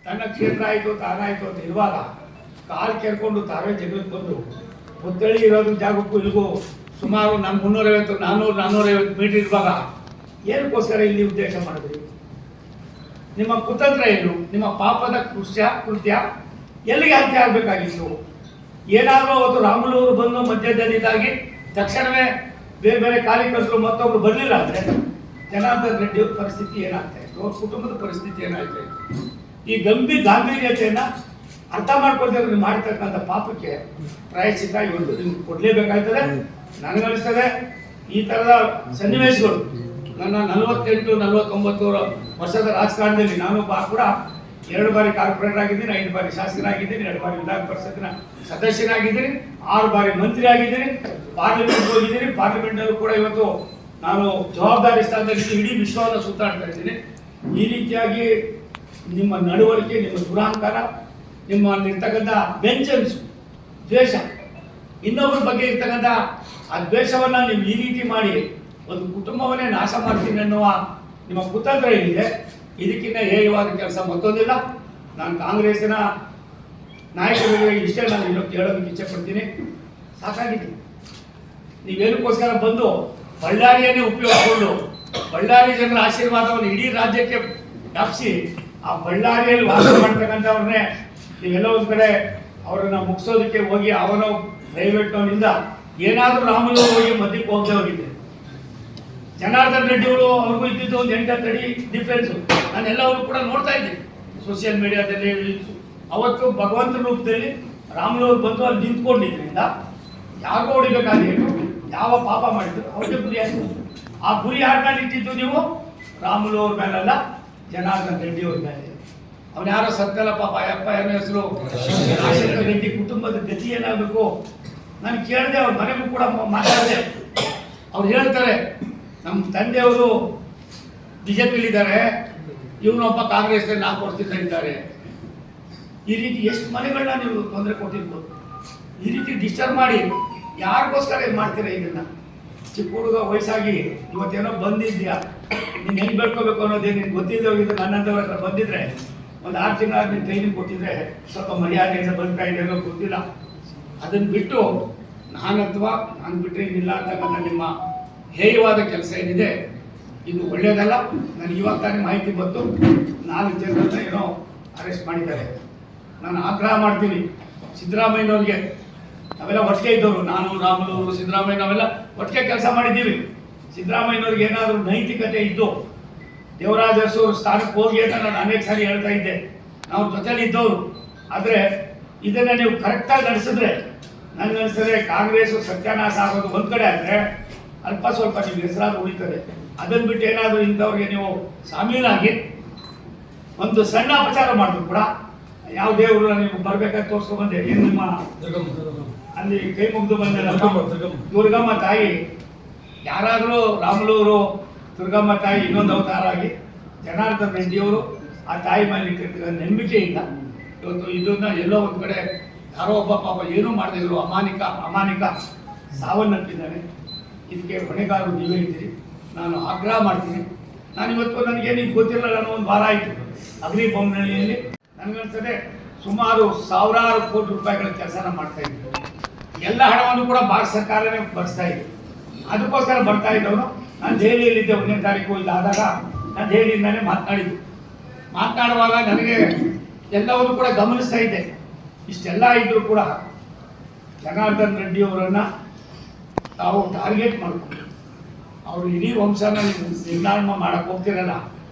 ತನ್ನ ಕ್ಷೇತ್ರ ಆಯಿತು ತಾನಾಯಿತು ಅಂತ ಇರುವಾಗ ಕಾಲು ಕೆರ್ಕೊಂಡು ತಾವೇ ಜಗಳಕ್ಕೆ ಬಂದು ಮುತ್ತಳಿ ಇರೋದ್ರ ಜಾಗಕ್ಕೂ ಇಲ್ಲಿಗೂ ಸುಮಾರು ನಮ್ಮ 350-400 ಮೀಟರ್ ಇರುವಾಗ ಏನಕ್ಕೋಸ್ಕರ ಇಲ್ಲಿ ಉದ್ದೇಶ ಮಾಡಿದ್ರಿ? ನಿಮ್ಮ ಕುತಂತ್ರ ಏನು? ನಿಮ್ಮ ಪಾಪದ ಕೃತ್ಯ ಎಲ್ಲಿಗೆ ಅಂತ್ಯ ಆಗಬೇಕಾಗಿತ್ತು? ಏನಾದರೂ ಅವತ್ತು ರಾಮುಲೂರು ಬಂದು ಮಧ್ಯದಲ್ಲಿದ್ದಾಗಿ ತಕ್ಷಣವೇ ಬೇರೆ ಬೇರೆ ಕಾರ್ಯಕರ್ತರು ಮತ್ತೊಬ್ರು ಬರಲಿಲ್ಲ ಅಂದರೆ ಜನಾರ್ದನ್ ರೆಡ್ಡಿ ಅವ್ರ ಪರಿಸ್ಥಿತಿ ಏನಾಗ್ತಾ ಇತ್ತು? ಅವ್ರ ಕುಟುಂಬದ ಪರಿಸ್ಥಿತಿ ಏನಾಗ್ತಾ ಇತ್ತು? ಈ ಗಾಂಭೀರ್ಯತೆಯನ್ನು ಅರ್ಥ ಮಾಡ್ಕೊಳ್ತಾರೆ. ನೀವು ಮಾಡ್ತಕ್ಕಂಥ ಪಾಪಕ್ಕೆ ಪ್ರಾಯಶ್ಚಿತ್ತ ಇವತ್ತು ನಿಮ್ಗೆ ಕೊಡಲೇಬೇಕಾಗ್ತದೆ. ನನಗನ್ನಿಸ್ತದೆ ಈ ಥರದ ಸನ್ನಿವೇಶಗಳು ನನ್ನ 48-49 ವರ್ಷದ ರಾಜಕಾರಣದಲ್ಲಿ ನಾನು ಕೂಡ 2 ಬಾರಿ ಕಾರ್ಪೊರೇಟರ್ ಆಗಿದ್ದೀನಿ, 5 ಬಾರಿ ಶಾಸಕರಾಗಿದ್ದೀನಿ, 2 ಬಾರಿ ವಿಧಾನ ಪರಿಷತ್ತಿನ ಸದಸ್ಯನಾಗಿದ್ದೀನಿ, 6 ಬಾರಿ ಮಂತ್ರಿ ಆಗಿದ್ದೀನಿ, ಪಾರ್ಲಿಮೆಂಟ್ ಹೋಗಿದ್ದೀನಿ. ಪಾರ್ಲಿಮೆಂಟಲ್ಲೂ ಕೂಡ ಇವತ್ತು ನಾನು ಜವಾಬ್ದಾರಿ ಸ್ಥಾನದಲ್ಲಿ ಇಡೀ ವಿಶ್ವವನ್ನು ಸುತ್ತಾಡ್ತಾ ಇದ್ದೀನಿ. ಈ ರೀತಿಯಾಗಿ ನಿಮ್ಮ ನಡವಳಿಕೆ, ನಿಮ್ಮ ದುರಾಂಕಾರ, ನಿಮ್ಮಲ್ಲಿರ್ತಕ್ಕಂಥ ವೆಂಚನ್ಸ್, ದ್ವೇಷ, ಇನ್ನೊಬ್ಬರ ಬಗ್ಗೆ ಇರ್ತಕ್ಕಂಥ ಆ ದ್ವೇಷವನ್ನು ನೀವು ಈ ರೀತಿ ಮಾಡಿ ಒಂದು ಕುಟುಂಬವನ್ನೇ ನಾಶ ಮಾಡ್ತೀನಿ ಅನ್ನುವ ನಿಮ್ಮ ಕುತಂತ್ರ ಏನಿದೆ, ಇದಕ್ಕಿಂತ ಹೇಯವಾದ ಕೆಲಸ ಮತ್ತೊಂದಿಲ್ಲ. ನಾನು ಕಾಂಗ್ರೆಸ್ಸಿನ ನಾಯಕರಿಗೆ ಇಷ್ಟೇ ನಾನು ಇನ್ನೊಂದು ಹೇಳೋದಕ್ಕೆ ಇಚ್ಛೆ ಪಡ್ತೀನಿ. ಸಾಕಾಗಿದೆ. ನೀವೇನಕ್ಕೋಸ್ಕರ ಬಂದು ಬಳ್ಳಾರಿಯನ್ನೇ ಉಪಯೋಗಿಸಿಕೊಂಡು ಬಳ್ಳಾರಿ ಜನರ ಆಶೀರ್ವಾದವನ್ನು ಇಡೀ ರಾಜ್ಯಕ್ಕೆ ವ್ಯಾಪಿಸಿ ಆ ಬಳ್ಳಾರಿಯಲ್ಲಿ ವಾಸ ಮಾಡ್ತಕ್ಕಂಥವ್ರನ್ನೇ ನೀವೆಲ್ಲ ಒಂದು ಕಡೆ ಅವರನ್ನು ಮುಗಿಸೋದಕ್ಕೆ ಹೋಗಿ ಅವರ ಪ್ರೈವೇಟ್ನವರಿಂದ ಏನಾದರೂ ರಾಮುಲು ಹೋಗಿ ಮಧ್ಯಕ್ಕೆ ಹೋಗದೆ ಹೋಗಿದ್ದೆ. ಜನಾರ್ದನ್ ರೆಡ್ಡಿ ಅವರು ಅವ್ರಿಗೂ ಇದ್ದಿದ್ದು ಒಂದು 8 ಅಡಿ ಡಿಫ್ರೆನ್ಸು. ನಾನೆಲ್ಲವರು ಕೂಡ ನೋಡ್ತಾ ಇದ್ದೆ ಸೋಷಿಯಲ್ ಮೀಡಿಯಾದಲ್ಲಿ. ಅವತ್ತು ಭಗವಂತನ ರೂಪದಲ್ಲಿ ರಾಮುಲು ಅವರು ಬಂದು ಅಲ್ಲಿ ನಿಂತ್ಕೊಂಡಿದ್ರಿಂದ ಯಾರಿಗೋ ಹೊಡಿಬೇಕಾದ್ರೆ ಯಾವ ಪಾಪ ಮಾಡಿದ್ರು ಅವ್ರಿಗೆ ಗುರಿ ಆಯಿತು. ಆ ಗುರಿ ಯಾರ ಮೇಲೆ ಇಟ್ಟಿದ್ದು ನೀವು? ರಾಮುಲು ಅವ್ರ ಮೇಲಲ್ಲ, ಜನಾರ್ದನ್ ರೆಡ್ಡಿ ಅವ್ರ ಮೇಲೆ. ಅವನು ಯಾರೋ ಸತ್ತಲ್ಲ ಪಾಪ, ಅಯ್ಯಪ್ಪ ಏನೋ ಹೆಸರು, ರಾಜಶೇಖರ ರೆಡ್ಡಿ ಕುಟುಂಬದ ಗತಿ ಏನಾಗಬೇಕು? ನಾನು ಕೇಳಿದೆ, ಅವ್ರ ಮನೆಗೂ ಕೂಡ ಮಾತಾಡಿದೆ. ಅವ್ರು ಹೇಳ್ತಾರೆ, ನಮ್ಮ ತಂದೆಯವರು ಬಿಜೆಪಿಲಿದ್ದಾರೆ, ಇವನೊಬ್ಬ ಕಾಂಗ್ರೆಸ್ನಲ್ಲಿ 4 ವರ್ಷದಿಂದ ಇದ್ದಾರೆ. ಈ ರೀತಿ ಎಷ್ಟು ಮನೆಗಳನ್ನ ನೀವು ತೊಂದರೆ ಕೊಟ್ಟಿರ್ಬೋದು. ಈ ರೀತಿ ಡಿಸ್ಟರ್ಬ್ ಮಾಡಿ ಯಾರಿಗೋಸ್ಕರ ಇದು ಮಾಡ್ತೀರಾ? ಇದನ್ನು ಚಿಕ್ಕ ಹುಡುಗ ವಯಸ್ಸಾಗಿ ಇವತ್ತೇನೋ ಬಂದಿದ್ಯಾ, ನೀನು ಹೆಂಗೆ ಬೆಳ್ಕೋಬೇಕು ಅನ್ನೋದೇ ನಿನ್ಗೆ ಗೊತ್ತಿದ್ದೆ ಹೋಗಿದ್ದು. ನನ್ನಂಥವ್ರ ಹತ್ರ ಬಂದಿದ್ರೆ ಒಂದು 6 ತಿಂಗಳ ನೀನು ಟ್ರೈನಿಂಗ್ ಕೊಟ್ಟಿದ್ರೆ ಸ್ವಲ್ಪ ಮರ್ಯಾದೆಯಿಂದ ಬರ್ತಾ ಇದೆ ಅನ್ನೋ ಗೊತ್ತಿಲ್ಲ. ಅದನ್ನು ಬಿಟ್ಟು ನಾನು ಬಿಟ್ಟರೆ ಇನ್ನಿಲ್ಲ ಅಂತಕ್ಕಂಥ ನಿಮ್ಮ ಹೇಯವಾದ ಕೆಲಸ ಏನಿದೆ ಇದು ಒಳ್ಳೆಯದಲ್ಲ. ನನಗೆ ಇವಾಗ ತಾನೇ ಮಾಹಿತಿ ಬಂತು, 4 ಜನರನ್ನ ಏನೋ ಅರೆಸ್ಟ್ ಮಾಡಿದ್ದಾರೆ. ನಾನು ಆಗ್ರಹ ಮಾಡ್ತೀನಿ ಸಿದ್ದರಾಮಯ್ಯನವ್ರಿಗೆ. ನಾವೆಲ್ಲ ಒಟ್ಟಿಗೆ ಇದ್ದವರು, ನಾನು, ರಾಮುಲು, ಸಿದ್ದರಾಮಯ್ಯ, ನಾವೆಲ್ಲ ಒಟ್ಟಿಗೆ ಕೆಲಸ ಮಾಡಿದ್ದೀವಿ. ಸಿದ್ದರಾಮಯ್ಯನವ್ರಿಗೆ ಏನಾದರೂ ನೈತಿಕತೆ ಇದ್ದು ದೇವರಾಜ ಅರಸು ಸ್ಥಾನಕ್ಕೆ ಹೋಗಿ ಅಂತ ನಾನು ಅನೇಕ ಸಾರಿ ಹೇಳ್ತಾ ಇದ್ದೆ. ನಾವು ಜೊತೆಲಿ ಇದ್ದವರು. ಆದರೆ ಇದನ್ನು ನೀವು ಕರೆಕ್ಟಾಗಿ ನಡೆಸಿದ್ರೆ ನನಗನ್ನಿಸ್ತದೆ ಕಾಂಗ್ರೆಸ್ಸು ಸತ್ಯಾನಾಶ ಆಗೋದು ಒಂದು ಕಡೆ ಆದರೆ ಅಲ್ಪ ಸ್ವಲ್ಪ ನಿಮ್ಮ ಹೆಸರಾಗಿ ಉಳಿತದೆ. ಅದನ್ನು ಬಿಟ್ಟು ಏನಾದರೂ ಇಂಥವ್ರಿಗೆ ನೀವು ಶಾಮೀಲಾಗಿ ಒಂದು ಸಣ್ಣ ಅಪಚಾರ ಮಾಡಿದ್ರು ಕೂಡ ಯಾವ ದೇವರು ನೀವು ಬರ್ಬೇಕಾಗಿ ತೋರಿಸ್ಕೊಂಡ್ಬಂದೆ. ಏನು ನಿಮ್ಮ ಅಲ್ಲಿ ಕೈ ಮುಗಿದು ಬಂದ ದುರ್ಗಮ್ಮ ತಾಯಿ, ಯಾರಾದರೂ ರಾಮುಲೂರು ದುರ್ಗಮ್ಮ ತಾಯಿ ಇನ್ನೊಂದು ಅವತಾರ ಆಗಿ ಜನಾರ್ದನ್ ರೆಡ್ಡಿಯವರು ಆ ತಾಯಿ ಮೇಲೆ ಇಟ್ಟಿರ್ತಾರೆ ನಂಬಿಕೆಯಿಂದ ಇವತ್ತು ಇದನ್ನ ಎಲ್ಲೋ ಒಂದು ಕಡೆ ಯಾರೋ ಒಬ್ಬ ಪಾಪ ಏನೂ ಮಾಡದಿದ್ರು ಅಮಾನಿಕ ಸಾವನ್ನಪ್ಪಿದ್ದಾನೆ. ಇದಕ್ಕೆ ಹೊಣೆಗಾರರು ನೀವೇ ಇದ್ದೀರಿ. ನಾನು ಆಗ್ರಹ ಮಾಡ್ತೀನಿ. ನಾನಿವತ್ತು ನನಗೇನು ಗೊತ್ತಿರಲ್ಲ, ನಾನು ಒಂದು ವಾರ ಆಯಿತು ಅಗ್ನಿ ಬೊಮ್ಮನಹಳ್ಳಿಯಲ್ಲಿ. ನನಗನ್ಸದೆ ಸುಮಾರು 1000 ಕೋಟಿ ರೂಪಾಯಿಗಳ ಕೆಲಸನ ಮಾಡ್ತಾ ಇದ್ದರು. ಎಲ್ಲ ಹಣವನ್ನು ಕೂಡ ಭಾರತ ಸರ್ಕಾರನೇ ಬರ್ಸ್ತಾ ಇದೆ. ಅದಕ್ಕೋಸ್ಕರ ಬರ್ತಾ ಇದ್ದವನು. ನಾನು ದೆಹಲಿಯಲ್ಲಿದ್ದೆ 1ನೇ ತಾರೀಕು ಇದಾದಾಗ ನಾನು ದೆಹಲಿಯಿಂದಲೇ ಮಾತನಾಡುವಾಗ ನನಗೆ ಎಲ್ಲವನ್ನು ಕೂಡ ಗಮನಿಸ್ತಾ ಇದ್ದೆ. ಇಷ್ಟೆಲ್ಲ ಇದ್ದರೂ ಕೂಡ ಜನಾರ್ದನ್ ರೆಡ್ಡಿ ಅವರನ್ನು ತಾವು ಟಾರ್ಗೆಟ್ ಮಾಡಿಕೊಂಡು ಅವರು ಇಡೀ ವಂಶನ ನೀವು ನಿರ್ನಾಮ ಮಾಡೋಕ್ಕೆ ಹೋಗ್ತಿರಲ್ಲ,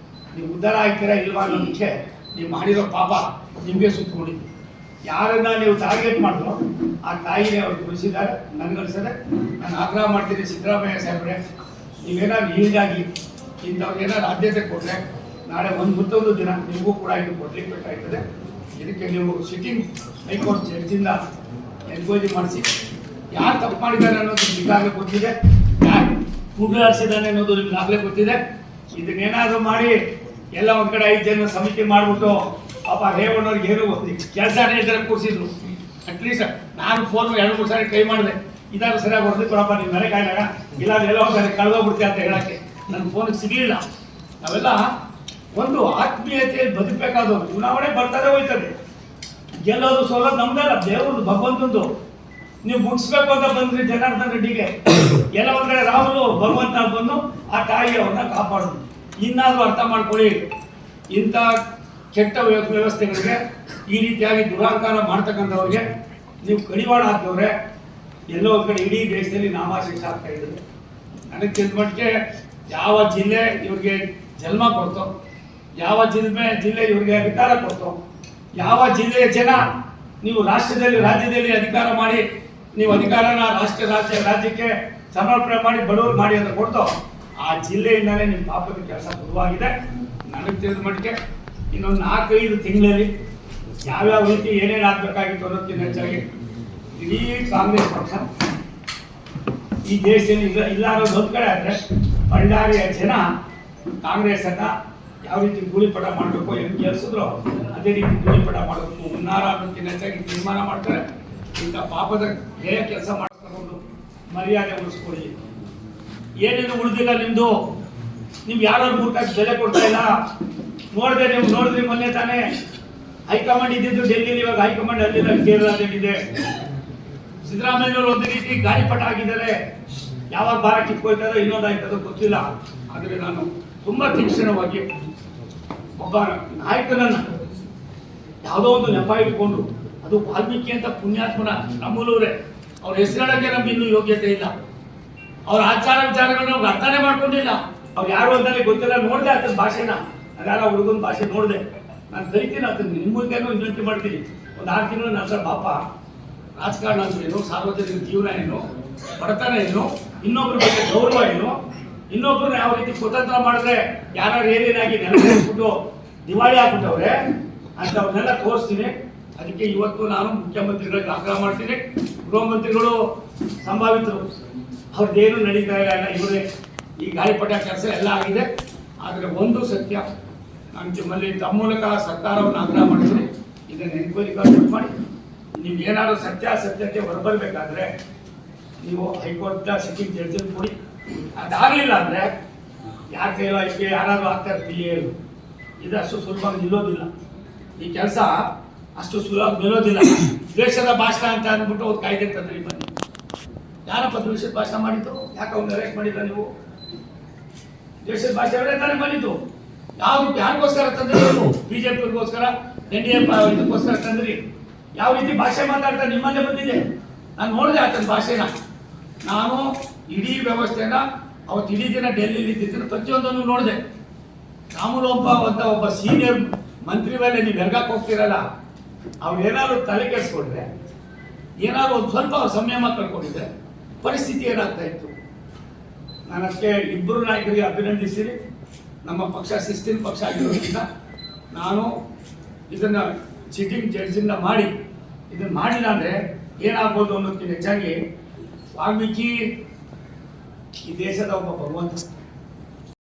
ನೀವು ಉದ್ಧಾರ ಆಗ್ತೀರಾ ಇಲ್ವಾ ಅನ್ನೋದಕ್ಕೆ ನೀವು ಮಾಡಿರೋ ಪಾಪ ನಿಮಗೆ ಸುತ್ತಕೊಂಡಿದ್ದು. ಯಾರನ್ನ ನೀವು ಟಾರ್ಗೆಟ್ ಮಾಡಿದ್ರು ಆ ತಾಯಿನೇ ಅವ್ರು ಉಳಿಸಿದ್ದಾರೆ. ನನಗನ್ಸದೆ ನಾನು ಆಗ್ರಹ ಮಾಡ್ತೀನಿ, ಸಿದ್ದರಾಮಯ್ಯ ಸಾಹೇಬ್ರೆ, ನೀವೇನಾದ್ರು ಹೀಗಾಗಿ ಇಂಥವ್ರಿಗೇನಾದ್ರು ಆದ್ಯತೆ ಕೊಟ್ಟರೆ ನಾಳೆ ಮತ್ತೊಂದು ದಿನ ನಿಮಗೂ ಕೂಡ ಇದು ಕೊಡ್ಲಿಕ್ಕೆ ಬೇಕಾಗ್ತದೆ. ಇದಕ್ಕೆ ನೀವು ಸಿಟ್ಟಿಂಗ್ ಹೈಕೋರ್ಟ್ ಜಡ್ಜಿಂದ ಎನ್ಕ್ವೈರಿ ಮಾಡಿಸಿ ಯಾರು ತಪ್ಪು ಮಾಡಿದ್ದಾರೆ ಅನ್ನೋದು ನಿಮಗಾಗಲೇ ಗೊತ್ತಿದೆ, ಯಾರು ಕೂಡಲಾಡಿಸಿದ್ದಾನೆ ಅನ್ನೋದು ನಿಮಗಾಗಲೇ ಗೊತ್ತಿದೆ. ಇದನ್ನೇನಾದರೂ ಮಾಡಿ ಎಲ್ಲ ಒಂದು ಕಡೆ 5 ಜನ ಸಮಿತಿ ಮಾಡಿಬಿಟ್ಟು ಪಾಪ ರೇವಣ್ಣವ್ರಿಗೆ ಏನೋ ಕೆಲಸನೇ ಇದ್ದಾರೆ ಕೂರಿಸಿದ್ರು. ಅಟ್ಲೀಸ್ಟ್ ನಾನು ಫೋನ್ 2-3 ಸಾರಿ ಟ್ರೈ ಮಾಡಿದೆ, ಇದಾದ್ರೂ ಸರಿಯಾಗಿ ಹೊಡೆದು ಕೊಡಪ್ಪ ನಿಮ್ಮ ಮನೆ ಕಾಯ್ದಾಗ, ಇಲ್ಲ ಎಲ್ಲ ಹೋಗ್ತಾರೆ ಕಳೆದೋಗ್ಬಿಡ್ತೀಯ ಅಂತ ಹೇಳೋಕ್ಕೆ ನನ್ನ ಫೋನಿಗೆ ಸಿಗಲಿಲ್ಲ. ನಾವೆಲ್ಲ ಒಂದು ಆತ್ಮೀಯತೆಯಲ್ಲಿ ಬದುಕಬೇಕಾದವರು. ಚುನಾವಣೆ ಬರ್ತದೆ ಹೋಯ್ತದೆ, ಗೆಲ್ಲೋದು ಸೋಲೋದು ನಮ್ದಲ್ಲ, ದೇವ್ರದ್ದು ಭಗವಂತಂದು. ನೀವು ಮುಗಿಸ್ಬೇಕು ಅಂತ ಬಂದ್ರಿ ಜನಾರ್ದನ್ ರೆಡ್ಡಿಗೆ, ಎಲ್ಲ ಒಂದ್ ಕಡೆ ರಾಹುಲು ಭಗವಂತ ಬಂದು ಆ ತಾಯಿ ಅವ್ರನ್ನ ಕಾಪಾಡೋದು. ಇನ್ನಾದ್ರೂ ಅರ್ಥ ಮಾಡ್ಕೊಳ್ಳಿ, ಇಂಥ ಕೆಟ್ಟ ವ್ಯವಸ್ಥೆಗಳಿಗೆ ಈ ರೀತಿಯಾಗಿ ದುರಾಂಕಾರ ಮಾಡ್ತಕ್ಕಂಥವ್ರಿಗೆ ನೀವು ಕಡಿವಾಣ ಹಾಕಿದವ್ರೆ ಎಲ್ಲೋ ಒಂದು ಕಡೆ ಇಡೀ ದೇಶದಲ್ಲಿ ನಾಮಾಶೇಷ ಆಗ್ತಾ ಇದ್ದಾರೆ. ನನಗೆ ತಿಳಿದ ಮಟ್ಟಿಗೆ ಯಾವ ಜಿಲ್ಲೆ ಇವ್ರಿಗೆ ಜನ್ಮ ಕೊಡ್ತೋ, ಯಾವ ಜಿಲ್ಲೆ ಇವ್ರಿಗೆ ಅಧಿಕಾರ ಕೊಡ್ತೋ, ಯಾವ ಜಿಲ್ಲೆಯ ಜನ ನೀವು ರಾಜ್ಯದಲ್ಲಿ ಅಧಿಕಾರ ಮಾಡಿ, ನೀವು ಅಧಿಕಾರನ ರಾಜ್ಯಕ್ಕೆ ಸಮರ್ಪಣೆ ಮಾಡಿ ಬಡವರು ಮಾಡಿ ಅಂತ ಕೊಡ್ತೋ, ಆ ಜಿಲ್ಲೆಯಿಂದಲೇ ನಿಮ್ಮ ಪಾಪದ ಕೆಲಸ ಶುರುವಾಗಿದೆ. ನನಗೆ ತಿಳಿದ ಮಟ್ಟಿಗೆ ಇನ್ನೊಂದು 4-5 ತಿಂಗಳಲ್ಲಿ ಯಾವ್ಯಾವ ರೀತಿ ಏನೇನು ಆಗಬೇಕಾಗಿತ್ತು ಅನ್ನೋದಕ್ಕಿಂತ ಹೆಚ್ಚಾಗಿ ಇಡೀ ಕಾಂಗ್ರೆಸ್ ಪಕ್ಷ ಈ ದೇಶದಲ್ಲಿ ಇಲ್ಲ ಅನ್ನೋದು ಒಂದು ಕಡೆ ಆದರೆ, ಬಳ್ಳಾರಿಯ ಜನ ಕಾಂಗ್ರೆಸ್ಸನ್ನು ಯಾವ ರೀತಿ ಧೂಳಿಪಟ ಮಾಡಬೇಕು ಏನು ಕೇಳಿಸಿದ್ರು ಅದೇ ರೀತಿ ಧೂಳಿಪಟ ಮಾಡಬೇಕು ಹುನ್ನಾರ ಅನ್ನೋದಕ್ಕಿಂತ ಹೆಚ್ಚಾಗಿ ತೀರ್ಮಾನ ಮಾಡ್ತಾರೆ. ಇಂಥ ಪಾಪದ ಹೇಯ ಕೆಲಸ ಮಾಡಿಸ್ಕೊಂಡು ಮರ್ಯಾದೆ ಉಳಿಸ್ಕೊಳ್ಳಿ. ಏನೇನು ಉಳಿದಿಲ್ಲ ನಿಮ್ಮದು. ನೀವು ಯಾರೋ ಮೂರ್ಖಕ್ಕೆ ಬೆಲೆ ಕೊಡ್ತಾ ಇಲ್ಲ. ನೀವು ನೋಡಿದ್ರಿ ಮೊನ್ನೆ ತಾನೇ ಹೈಕಮಾಂಡ್ ಇದ್ದಿದ್ದು ಡೆಲ್ಲಿಲಿ, ಇವಾಗ ಹೈಕಮಾಂಡ್ ಅಲ್ಲಿಲ್ಲ, ಕೇರಳದಲ್ಲಿದೆ. ಸಿದ್ದರಾಮಯ್ಯನವರು ಒಂದು ರೀತಿ ಗಾಳಿಪಟ ಆಗಿದ್ದಾರೆ. ಯಾವಾಗ ಭಾರ ಕಿತ್ಕೊಳ್ತಾರೋ ಇನ್ನೊಂದಾಯ್ತದೋ ಗೊತ್ತಿಲ್ಲ. ಆದರೆ ನಾನು ತುಂಬ ತೀಕ್ಷ್ಣವಾಗಿ ಒಬ್ಬ ನಾಯಕನನ್ನು ಯಾವುದೋ ಒಂದು ನೆಪ ಇಟ್ಕೊಂಡು, ಅದು ವಾಲ್ಮೀಕಿ ಅಂತ ಪುಣ್ಯಾತ್ಮನ ನಮ್ಮೂರವರೇ, ಅವ್ರ ಹೆಸರುಗಳಕ್ಕೆ ನಮ್ಗೆ ಇನ್ನೂ ಯೋಗ್ಯತೆ ಇಲ್ಲ. ಅವ್ರ ಆಚಾರ ವಿಚಾರಗಳನ್ನ ಅವ್ರು ಅರ್ಥನೇ ಮಾಡ್ಕೊಂಡಿಲ್ಲ. ಅವ್ರು ಯಾರು ಅಂತಾನೆ ಗೊತ್ತಿಲ್ಲ. ನೋಡಿದೆ ಆತನ ಭಾಷೆನ, ಅದಾರ ಹುಡುಗನ ಭಾಷೆ ನೋಡಿದೆ. ನಾನು ಕರಿತೀನಿ ಆತನಿಗೆ, ನಿಮ್ಮ ಮುಂದೆನೂ ವಿನಂತಿ ಮಾಡ್ತೀನಿ, ಒಂದು 6 ತಿಂಗಳು ನನ್ನ ಸರ್ ಪಾಪ ರಾಜಕಾರಣ ಅಂದ್ರೆ ಏನು, ಸಾರ್ವಜನಿಕ ಜೀವನ ಏನು, ಬಡತನ ಏನು, ಇನ್ನೊಬ್ಬರ ಬಗ್ಗೆ ಗೌರವ ಏನು, ಇನ್ನೊಬ್ಬರನ್ನ ಯಾವ ರೀತಿ ಸ್ವತಂತ್ರ ಮಾಡಿದ್ರೆ ಯಾರು ಏನೇನಾಗಿ ನೆನಪಿಸ್ಬಿಟ್ಟು ದಿವಾಳಿ ಹಾಕ್ಬಿಟ್ಟವ್ರೆ ಅಂಥವ್ರನ್ನೆಲ್ಲ ತೋರಿಸ್ತೀನಿ. ಅದಕ್ಕೆ ಇವತ್ತು ನಾನು ಮುಖ್ಯಮಂತ್ರಿಗಳಿಗೆ ಆಗ್ರಹ ಮಾಡ್ತೀನಿ. ಗೃಹ ಮಂತ್ರಿಗಳು ಸಂಭಾವಿತರು, ಅವ್ರದ್ದೇನು ನಡೀತಾ ಇಲ್ಲ, ಇವರೇ ಈ ಗಾಳಿಪಟ ಕೆಲಸ ಎಲ್ಲ ಆಗಿದೆ. ಆದರೆ ಒಂದು ಸತ್ಯ, ನಾನು ನಿಮ್ಮಲ್ಲಿ ತಮ್ಮ ಮೂಲಕ ಸರ್ಕಾರವನ್ನು ಆಗ್ರಹ ಮಾಡ್ತೀನಿ, ಇದನ್ನು ಎನ್ಕ್ವೈರಿ ಮಾಡಿ ನೀವು ಏನಾದರೂ ಸತ್ಯಕ್ಕೆ ಹೊರಬರಬೇಕಾದ್ರೆ ನೀವು ಹೈಕೋರ್ಟ್ ಸಿಟ್ಟಿಂಗ್ ಜಡ್ಜನ್ನು ಕೊಡಿ. ಅದಾಗಲಿಲ್ಲ ಅಂದರೆ ಯಾರ ಕೈಲೋ ಐಕೆ ಯಾರಾದರೂ ಆಗ್ತಾರೆ PA. ಇದು ಅಷ್ಟು ಸುಲಭವಾಗಿ ನಿಲ್ಲೋದಿಲ್ಲ. ಈ ಕೆಲಸ ಅಷ್ಟು ಸುಲಭ ನಿಲ್ಲೋದಿಲ್ಲ. ದ್ವೇಷದ ಭಾಷಣ ಅಂತ ಅಂದ್ಬಿಟ್ಟು ಒಂದು ಕಾಯ್ದೆ ತಂದ್ರಿ. ಬನ್ನಿ, ಯಾರಪ್ಪ ದ್ವೇಷದ ಭಾಷಣ ಮಾಡಿದ್ದು? ಯಾಕೆ ಅವ್ನು ಅರೆಸ್ಟ್ ಮಾಡಿಲ್ಲ ನೀವು? ದೇಶದ ಭಾಷೆ ಅವರೇ ತಾನೇ ಬಂದಿದ್ದು. ಯಾರಿಗೋಸ್ಕರ ತಂದ್ರಿ ನೀವು? BJPಗೋಸ್ಕರ, NDA ಇದಕ್ಕೋಸ್ಕರ ತಂದ್ರಿ. ಯಾವ ರೀತಿ ಭಾಷೆ ಮಾತಾಡ್ತಾ ನಿಮ್ಮಲ್ಲೇ ಬಂದಿದೆ. ನಾನು ನೋಡಿದೆ ಆತನ ಭಾಷೆನ. ನಾನು ಇಡೀ ವ್ಯವಸ್ಥೆನ ಅವತ್ತು ಇಡೀ ದಿನ ಡೆಲ್ಲಿಲಿ ಇದ್ದಿದ್ದನ್ನು ಪ್ರತಿಯೊಂದನ್ನು ನೋಡಿದೆ. ಒಬ್ಬ ಸೀನಿಯರ್ ಮಂತ್ರಿ ಮೇಲೆ ನೀವು ಬೆರ್ಗಕ್ಕೆ ಹೋಗ್ತಿರಲ್ಲ, ಅವ್ರು ಏನಾದ್ರು ತಲೆ ಕೆಡಿಸ್ಕೊಂಡ್ರೆ, ಏನಾದ್ರು ಒಂದು ಸ್ವಲ್ಪ ಸಂಯಮ ಕಳ್ಕೊಂಡಿದ್ದೆ, ಪರಿಸ್ಥಿತಿ ಏನಾಗ್ತಾ ಇತ್ತು. ನಾನು ಅದಕ್ಕೆ ಇಬ್ಬರು ನಾಯಕರಿಗೆ ಅಭಿನಂದಿಸ್ತೀನಿ. ನಮ್ಮ ಪಕ್ಷ ಶಿಸ್ತಿನ ಪಕ್ಷ ಆಗಿರೋದ್ರಿಂದ ನಾನು ಇದನ್ನು ಸಿಟ್ಟಿಂಗ್ ಜಡ್ಜಿಂದ ಮಾಡಿ ಇದನ್ನು ಮಾಡಿಲ್ಲ ಅಂದರೆ ಏನಾಗ್ಬೋದು ಅನ್ನೋದಕ್ಕಿಂತ ಹೆಚ್ಚಾಗಿ ವಾಲ್ಮೀಕಿ ಈ ದೇಶದ ಒಬ್ಬ ಭಗವಂತ.